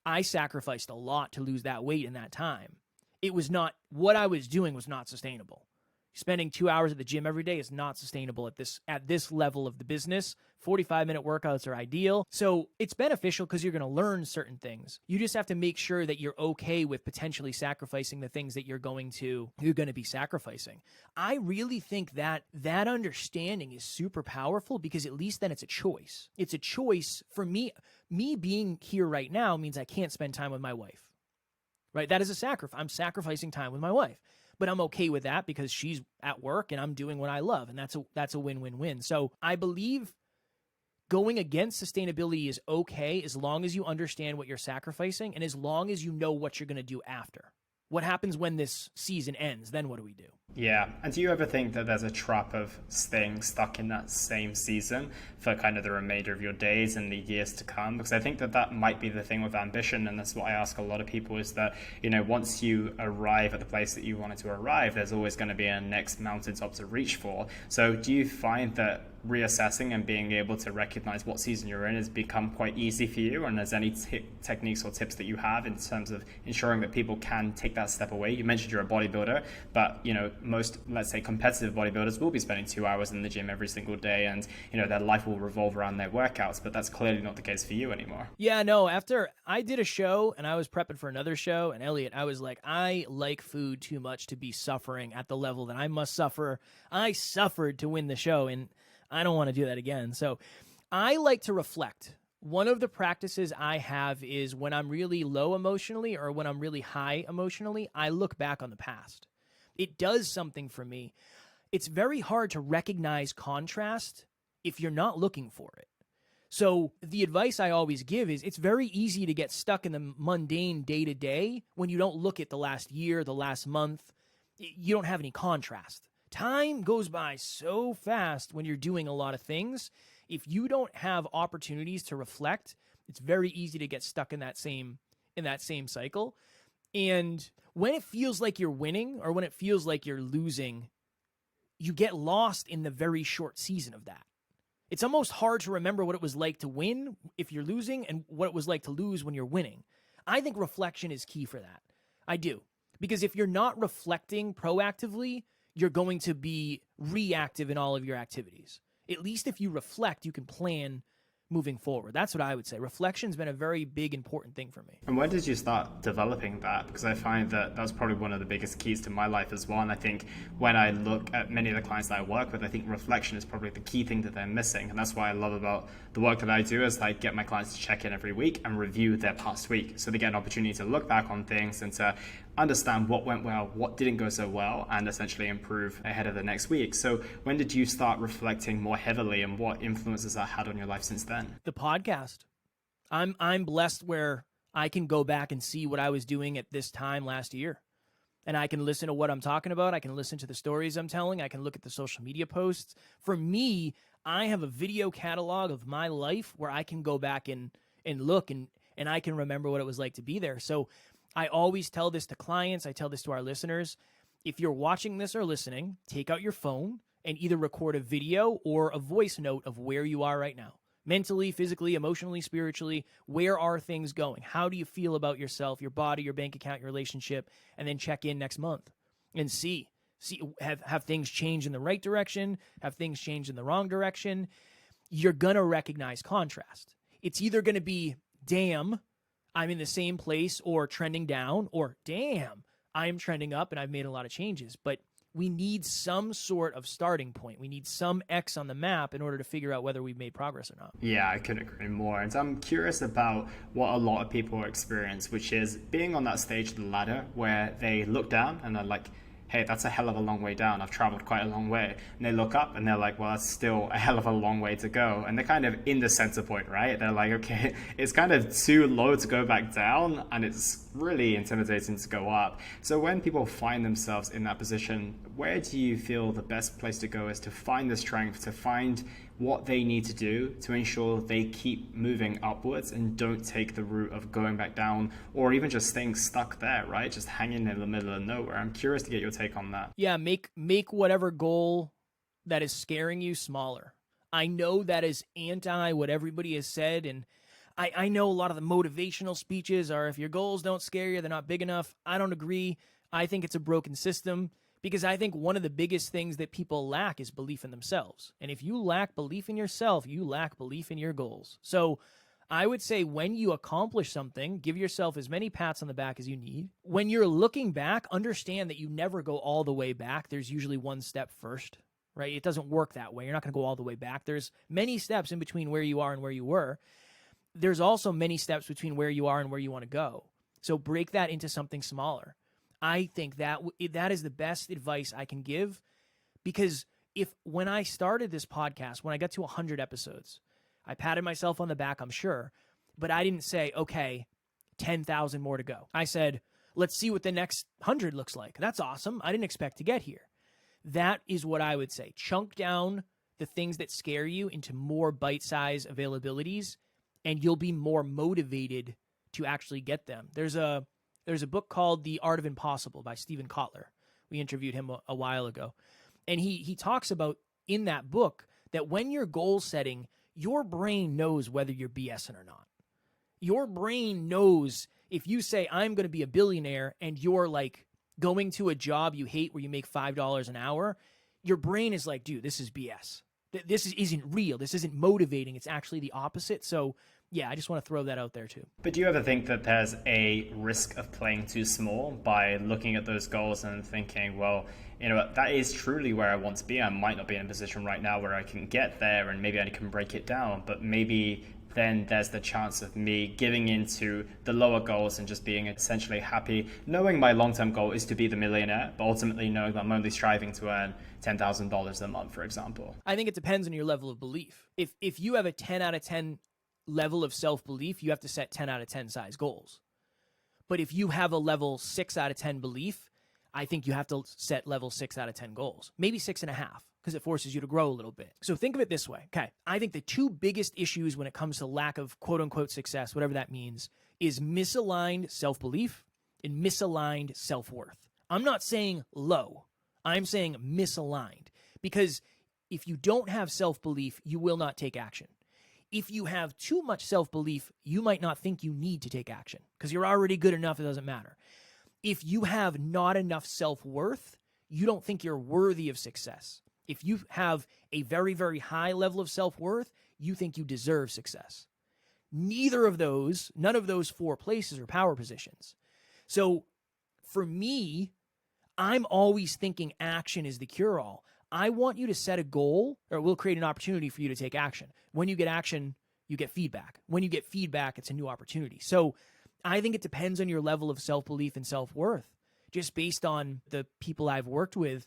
I sacrificed a lot to lose that weight in that time. It was not, what I was doing was not sustainable. Spending 2 hours at the gym every day is not sustainable at this level of the business. 45-minute workouts are ideal. So it's beneficial because you're going to learn certain things. You just have to make sure that you're okay with potentially sacrificing the things that you're going to be sacrificing. I really think that understanding is super powerful, because at least then it's a choice. It's a choice for me. Me being here right now means I can't spend time with my wife. Right? That is a sacrifice. I'm sacrificing time with my wife. But I'm okay with that because she's at work and I'm doing what I love, and that's a win-win-win. So I believe going against sustainability is okay as long as you understand what you're sacrificing and as long as you know what you're going to do after. What happens when this season ends? Then what do we do? Yeah. And do you ever think that there's a trap of staying stuck in that same season for kind of the remainder of your days and the years to come? Because I think that might be the thing with ambition. And that's what I ask a lot of people is that, once you arrive at the place that you wanted to arrive, there's always going to be a next mountaintop to reach for. So do you find that reassessing and being able to recognize what season you're in has become quite easy for you? And there's any techniques or tips that you have in terms of ensuring that people can take that step away? You mentioned you're a bodybuilder, but most, let's say, competitive bodybuilders will be spending 2 hours in the gym every single day, and their life will revolve around their workouts, but that's clearly not the case for you anymore. Yeah, no, after I did a show and I was prepping for another show, and Elliot, I was like, I like food too much to be suffering at the level that I must suffer. I suffered to win the show, and I don't want to do that again. So I like to reflect. One of the practices I have is when I'm really low emotionally or when I'm really high emotionally, I look back on the past. It does something for me. It's very hard to recognize contrast if you're not looking for it. So the advice I always give is it's very easy to get stuck in the mundane day-to-day when you don't look at the last year, the last month. You don't have any contrast. Time goes by so fast when you're doing a lot of things. If you don't have opportunities to reflect, it's very easy to get stuck in that same cycle. And when it feels like you're winning or when it feels like you're losing, you get lost in the very short season of that. It's almost hard to remember what it was like to win if you're losing and what it was like to lose when you're winning. I think reflection is key for that. I do. Because if you're not reflecting proactively, you're going to be reactive in all of your activities. At least if you reflect, you can plan moving forward. That's what I would say. Reflection's been a very big, important thing for me. And when did you start developing that? Because I find that was probably one of the biggest keys to my life as well. And I think when I look at many of the clients that I work with, I think reflection is probably the key thing that they're missing. And that's why I love about the work that I do is I get my clients to check in every week and review their past week. So they get an opportunity to look back on things and to understand what went well, what didn't go so well, and essentially improve ahead of the next week. So when did you start reflecting more heavily, and what influences that had on your life since then? The podcast. I'm blessed where I can go back and see what I was doing at this time last year. And I can listen to what I'm talking about. I can listen to the stories I'm telling. I can look at the social media posts. For me, I have a video catalog of my life where I can go back and look and I can remember what it was like to be there. So I always tell this to clients. I tell this to our listeners. If you're watching this or listening, take out your phone and either record a video or a voice note of where you are right now. Mentally, physically, emotionally, spiritually, where are things going? How do you feel about yourself, your body, your bank account, your relationship? And then check in next month and see have things changed in the right direction? Have things changed in the wrong direction? You're going to recognize contrast. It's either going to be, damn, I'm in the same place, or trending down, or damn, I'm trending up and I've made a lot of changes. But we need some sort of starting point. We need some X on the map in order to figure out whether we've made progress or not. Yeah, I couldn't agree more. And I'm curious about what a lot of people experience, which is being on that stage of the ladder where they look down and are like, hey, that's a hell of a long way down. I've traveled quite a long way. And they look up and they're like, well, that's still a hell of a long way to go. And they're kind of in the center point, right? They're like, okay, it's kind of too low to go back down, and it's really intimidating to go up. So when people find themselves in that position, where do you feel the best place to go is to find the strength, to find what they need to do to ensure they keep moving upwards and don't take the route of going back down, or even just staying stuck there, right? Just hanging in the middle of nowhere. I'm curious to get your take on that. Yeah, make whatever goal that is scaring you smaller. I know that is anti what everybody has said, and I know a lot of the motivational speeches are, if your goals don't scare you, they're not big enough. I don't agree. I think it's a broken system. Because I think one of the biggest things that people lack is belief in themselves. And if you lack belief in yourself, you lack belief in your goals. So I would say when you accomplish something, give yourself as many pats on the back as you need. When you're looking back, understand that you never go all the way back. There's usually one step first, right? It doesn't work that way. You're not going to go all the way back. There's many steps in between where you are and where you were. There's also many steps between where you are and where you want to go. So break that into something smaller. I think that is the best advice I can give, because when I started this podcast, when I got to 100 episodes, I patted myself on the back, I'm sure, but I didn't say, okay, 10,000 more to go. I said, let's see what the next 100 looks like. That's awesome. I didn't expect to get here. That is what I would say. Chunk down the things that scare you into more bite-sized availabilities, and you'll be more motivated to actually get them. There's a book called The Art of Impossible by Stephen Kotler. We interviewed him a while ago. And he talks about, in that book, that when you're goal setting, your brain knows whether you're BSing or not. Your brain knows if you say, I'm going to be a billionaire, and you're like going to a job you hate where you make $5 an hour, your brain is like, dude, this is BS. This isn't real. This isn't motivating. It's actually the opposite. So yeah, I just want to throw that out there too. But do you ever think that there's a risk of playing too small by looking at those goals and thinking, well, you know, that is truly where I want to be. I might not be in a position right now where I can get there, and maybe I can break it down, but maybe then there's the chance of me giving into the lower goals and just being essentially happy, knowing my long-term goal is to be the millionaire, but ultimately knowing that I'm only striving to earn $10,000 a month, for example. I think it depends on your level of belief. If you have a 10 out of 10 level of self-belief, you have to set 10 out of 10 size goals. But if you have a level 6 out of 10 belief, I think you have to set level 6 out of 10 goals, maybe 6.5, because it forces you to grow a little bit. So think of it this way. Okay, I think the two biggest issues when it comes to lack of quote unquote success, whatever that means, is misaligned self-belief and misaligned self-worth. I'm not saying low. I'm saying misaligned, because if you don't have self-belief, you will not take action. If you have too much self-belief, you might not think you need to take action because you're already good enough, it doesn't matter. If you have not enough self-worth, you don't think you're worthy of success. If you have a very, very high level of self-worth, you think you deserve success. None of those four places are power positions. So for me, I'm always thinking action is the cure-all. I want you to set a goal, or we'll create an opportunity for you to take action. When you get action, you get feedback. When you get feedback, it's a new opportunity. So I think it depends on your level of self-belief and self-worth. Just based on the people I've worked with,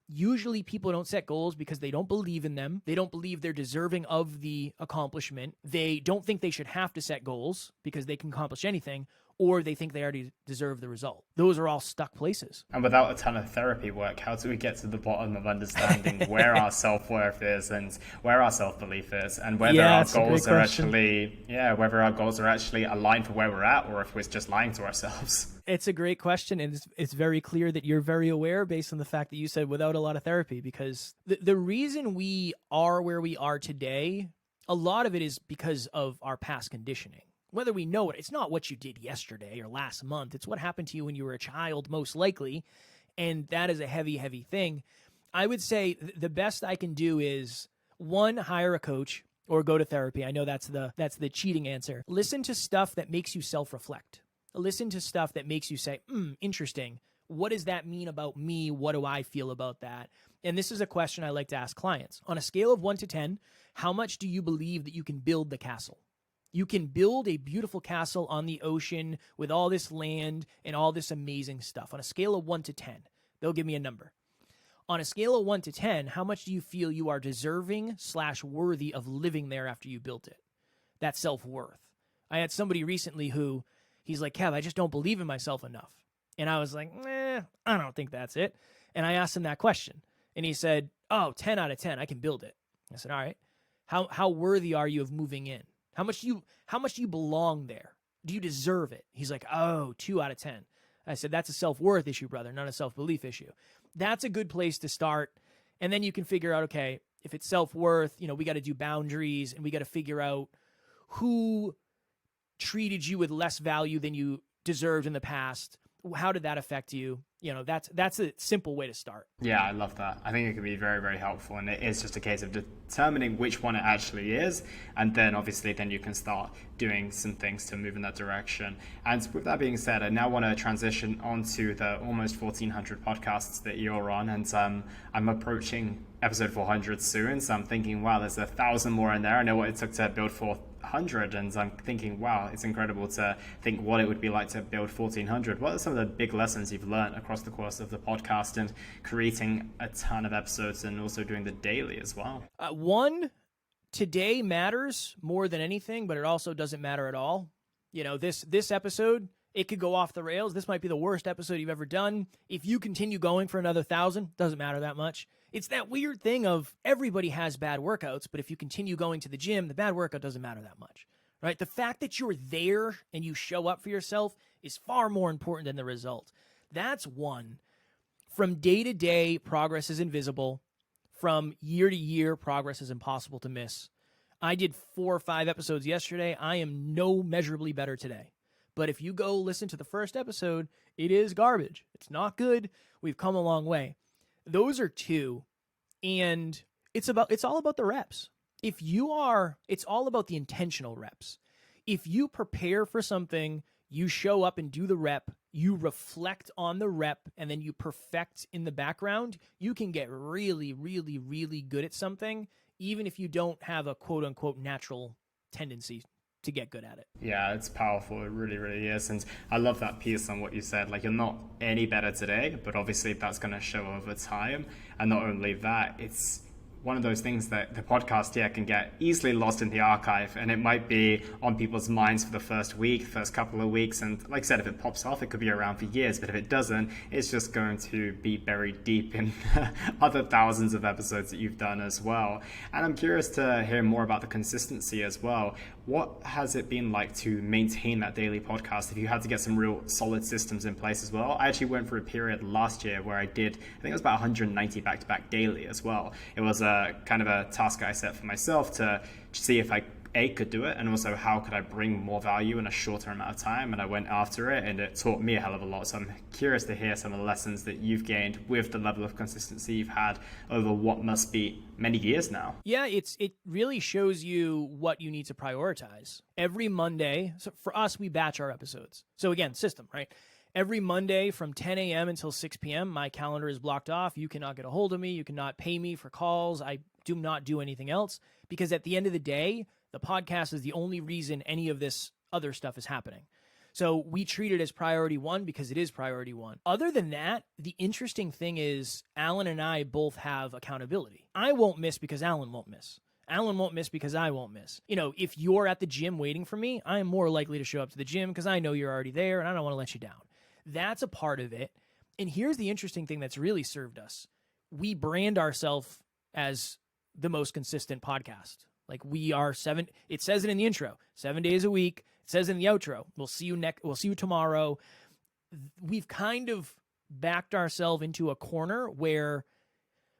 usually people don't set goals because they don't believe in them. They don't believe they're deserving of the accomplishment. They don't think they should have to set goals because they can accomplish anything, or they think they already deserve the result. Those are all stuck places. And without a ton of therapy work, how do we get to the bottom of understanding where our self-worth is and where our self-belief is, and whether our goals are whether our goals are actually aligned for where we're at, or if we're just lying to ourselves? It's a great question, and it's very clear that you're very aware based on the fact that you said without a lot of therapy, because the reason we are where we are today, a lot of it is because of our past conditioning. Whether we know it, it's not what you did yesterday or last month. It's what happened to you when you were a child, most likely, and that is a heavy, heavy thing. I would say the best I can do is, one, hire a coach or go to therapy. I know that's the cheating answer. Listen to stuff that makes you self-reflect. Listen to stuff that makes you say, interesting. What does that mean about me? What do I feel about that? And this is a question I like to ask clients. On a scale of 1 to 10, how much do you believe that you can build the castle? You can build a beautiful castle on the ocean with all this land and all this amazing stuff. On a scale of 1 to 10, they'll give me a number. On a scale of 1 to 10, how much do you feel you are deserving/worthy of living there after you built it? That's self-worth. I had somebody recently who, he's like, Kev, I just don't believe in myself enough. And I was like, I don't think that's it. And I asked him that question. And he said, 10 out of 10, I can build it. I said, all right. How worthy are you of moving in? How much do you belong there? Do you deserve it? He's like, 2 out of 10. I said, that's a self-worth issue, brother, not a self-belief issue. That's a good place to start. And then you can figure out, okay, if it's self-worth, we got to do boundaries, and we got to figure out who treated you with less value than you deserved in the past. How did that affect you? That's a simple way to start. Yeah, I love that. I think it can be very, very helpful. And it is just a case of determining which one it actually is. And then obviously then you can start doing some things to move in that direction. And with that being said, I now want to transition onto the almost 1,400 podcasts that you're on. And I'm approaching episode 400 soon. So I'm thinking, wow, there's 1,000 more in there. I know what it took to build 400. And I'm thinking, wow, it's incredible to think what it would be like to build 1,400. What are some of the big lessons you've learned across the course of the podcast and creating a ton of episodes and also doing the daily as well? One, today matters more than anything, but it also doesn't matter at all. This episode, it could go off the rails. This might be the worst episode you've ever done. If you continue going for another 1,000, doesn't matter that much. It's that weird thing of everybody has bad workouts, but if you continue going to the gym, the bad workout doesn't matter that much, right? The fact that you're there and you show up for yourself is far more important than the result. That's one. From day to day, progress is invisible. from year to year, progress is impossible to miss. I did 4 or 5 episodes yesterday. I am no measurably better today. But if you go listen to the first episode, it is garbage. It's not good. We've come a long way. Those are 2. And it's all about the reps. It's all about the intentional reps. If you prepare for something, you show up and do the rep, you reflect on the rep, and then you perfect in the background, you can get really, really, really good at something, even if you don't have a quote unquote natural tendency to get good at it. Yeah, it's powerful. It really, really is. And I love that piece on what you said. Like, you're not any better today, but obviously that's going to show over time. And not only that, it's one of those things that the podcast here can get easily lost in the archive, and it might be on people's minds for the first week, first couple of weeks, and like I said, if it pops off, it could be around for years, but if it doesn't, it's just going to be buried deep in other thousands of episodes that you've done as well. And I'm curious to hear more about the consistency as well. What has it been like to maintain that daily podcast if you had to get some real solid systems in place as well? I actually went through a period last year where I think it was about 190 back-to-back daily as well. It was a kind of a task I set for myself to see if I could do it, and also how could I bring more value in a shorter amount of time, and I went after it, and it taught me a hell of a lot. So I'm curious to hear some of the lessons that you've gained with the level of consistency you've had over what must be many years now. Yeah, it really shows you what you need to prioritize. Every Monday, so for us, we batch our episodes. So again, system, right? Every Monday from 10 a.m. until 6 p.m., my calendar is blocked off. You cannot get a hold of me. You cannot pay me for calls. I do not do anything else, because at the end of the day, the podcast is the only reason any of this other stuff is happening. So we treat it as priority 1 because it is priority 1. Other than that, the interesting thing is Alan and I both have accountability. I won't miss because Alan won't miss. Alan won't miss because I won't miss. You know, if you're at the gym waiting for me, I am more likely to show up to the gym because I know you're already there and I don't want to let you down. That's a part of it. And here's the interesting thing that's really served us. We brand ourselves as the most consistent podcast. Like, we are it says it in the intro, 7 days a week. It says in the outro, we'll see you tomorrow. We've kind of backed ourselves into a corner where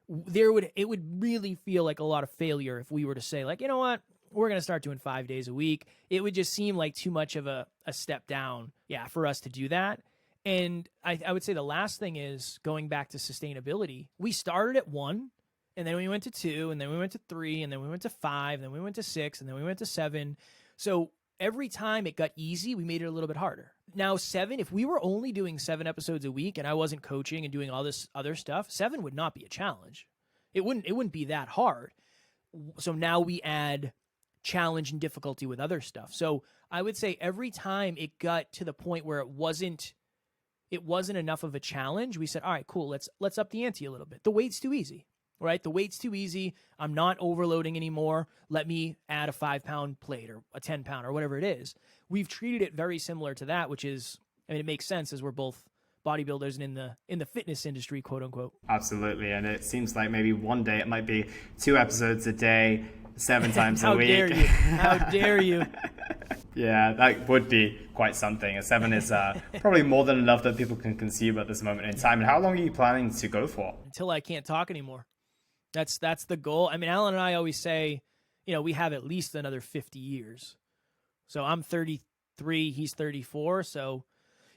it would really feel like a lot of failure if we were to say, like, you know what, we're going to start doing 5 days a week. It would just seem like too much of a step down, for us to do that. And I would say the last thing is going back to sustainability. We started at 1, and then we went to 2, and then we went to 3, and then we went to 5, and then we went to 6, and then we went to 7. So every time it got easy, we made it a little bit harder. Now 7, if we were only doing 7 episodes a week and I wasn't coaching and doing all this other stuff, 7 would not be a challenge. It wouldn't be that hard. So now we add challenge and difficulty with other stuff. So I would say every time it got to the point where it wasn't enough of a challenge, we said, all right, cool, let's up the ante a little bit. The weight's too easy. Right? The weight's too easy. I'm not overloading anymore. Let me add a 5-pound plate or a 10-pound or whatever it is. We've treated it very similar to that, which is, it makes sense as we're both bodybuilders and in the fitness industry, quote unquote. Absolutely. And it seems like maybe one day it might be 2 episodes a day, 7 times a week. How dare you? How dare you? Yeah, that would be quite something. A 7 is probably more than enough that people can consume at this moment in time. And how long are you planning to go for? Until I can't talk anymore. That's the goal. I mean, Alan and I always say, we have at least another 50 years. So I'm 33, he's 34. So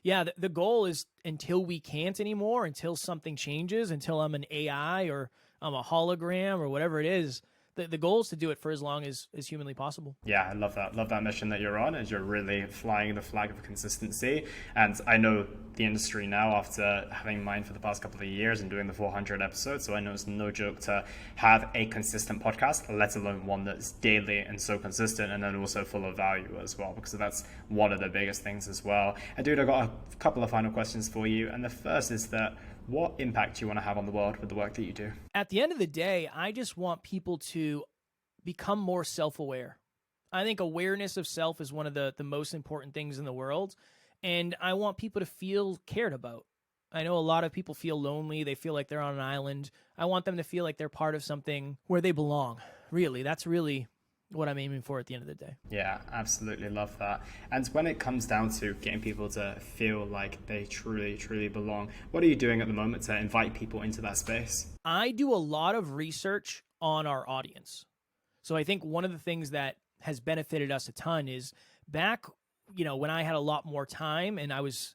yeah, the goal is until we can't anymore, until something changes, until I'm an AI or I'm a hologram or whatever it is. The goal is to do it for as long as humanly possible. Yeah, I love that. Love that mission that you're on, as you're really flying the flag of consistency. And I know the industry now after having mine for the past couple of years and doing the 400 episodes. So I know it's no joke to have a consistent podcast, let alone one that's daily and so consistent, and then also full of value as well, because that's one of the biggest things as well. And dude, I've got a couple of final questions for you. And the first is that, what impact do you want to have on the world with the work that you do? At the end of the day, I just want people to become more self-aware. I think awareness of self is one of the most important things in the world, and I want people to feel cared about. I know a lot of people feel lonely. They feel like they're on an island. I want them to feel like they're part of something where they belong. Really, that's really what I'm aiming for at the end of the day. Yeah, absolutely love that. And when it comes down to getting people to feel like they truly, truly belong, what are you doing at the moment to invite people into that space? I do a lot of research on our audience. So I think one of the things that has benefited us a ton is back, when I had a lot more time and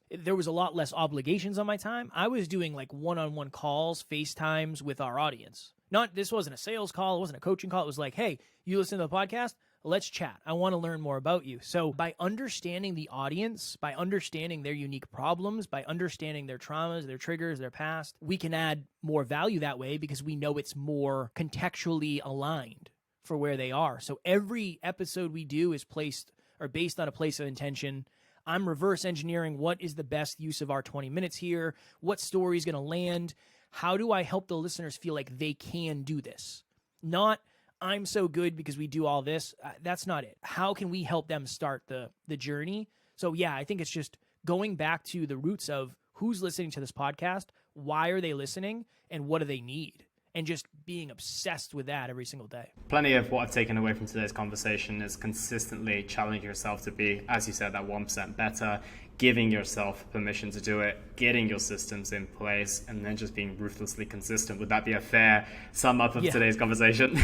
there was a lot less obligations on my time, I was doing like one-on-one calls, FaceTimes with our audience. This wasn't a sales call. It wasn't a coaching call. It was like, hey, you listen to the podcast? Let's chat. I want to learn more about you. So by understanding the audience, by understanding their unique problems, by understanding their traumas, their triggers, their past, we can add more value that way because we know it's more contextually aligned for where they are. So every episode we do is based on a place of intention. I'm reverse engineering what is the best use of our 20 minutes here, what story is going to land, how do I help the listeners feel like they can do this? Not, I'm so good because we do all this. That's not it. How can we help them start the journey? So yeah, I think it's just going back to the roots of who's listening to this podcast, why are they listening, and what do they need? And just being obsessed with that every single day. Plenty of what I've taken away from today's conversation is consistently challenging yourself to be, as you said, that 1% better, giving yourself permission to do it, getting your systems in place, and then just being ruthlessly consistent. Would that be a fair sum up of today's conversation?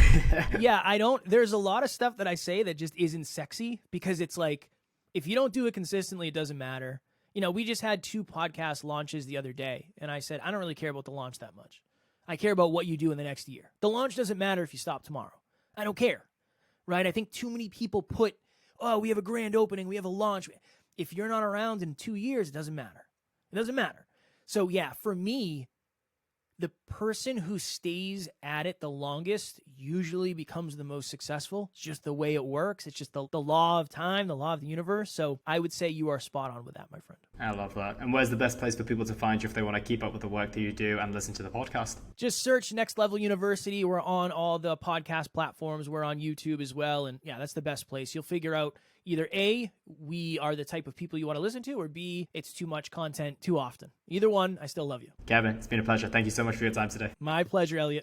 Yeah, there's a lot of stuff that I say that just isn't sexy because it's like, if you don't do it consistently, it doesn't matter. We just had 2 podcast launches the other day, and I said, I don't really care about the launch that much. I care about what you do in the next year. The launch doesn't matter if you stop tomorrow. I don't care, right? I think too many people put, we have a grand opening, we have a launch. If you're not around in 2 years, it doesn't matter. It doesn't matter. So yeah, for me, the person who stays at it the longest usually becomes the most successful. It's just the way it works. It's just the law of time, the law of the universe. So I would say you are spot on with that, my friend. I love that. And where's the best place for people to find you if they want to keep up with the work that you do and listen to the podcast? Just search Next Level University. We're on all the podcast platforms. We're on YouTube as well. And yeah, that's the best place. You'll figure out either A, we are the type of people you want to listen to, or B, it's too much content too often. Either one, I still love you. Kevin, it's been a pleasure. Thank you so much for your time today. My pleasure, Elliot.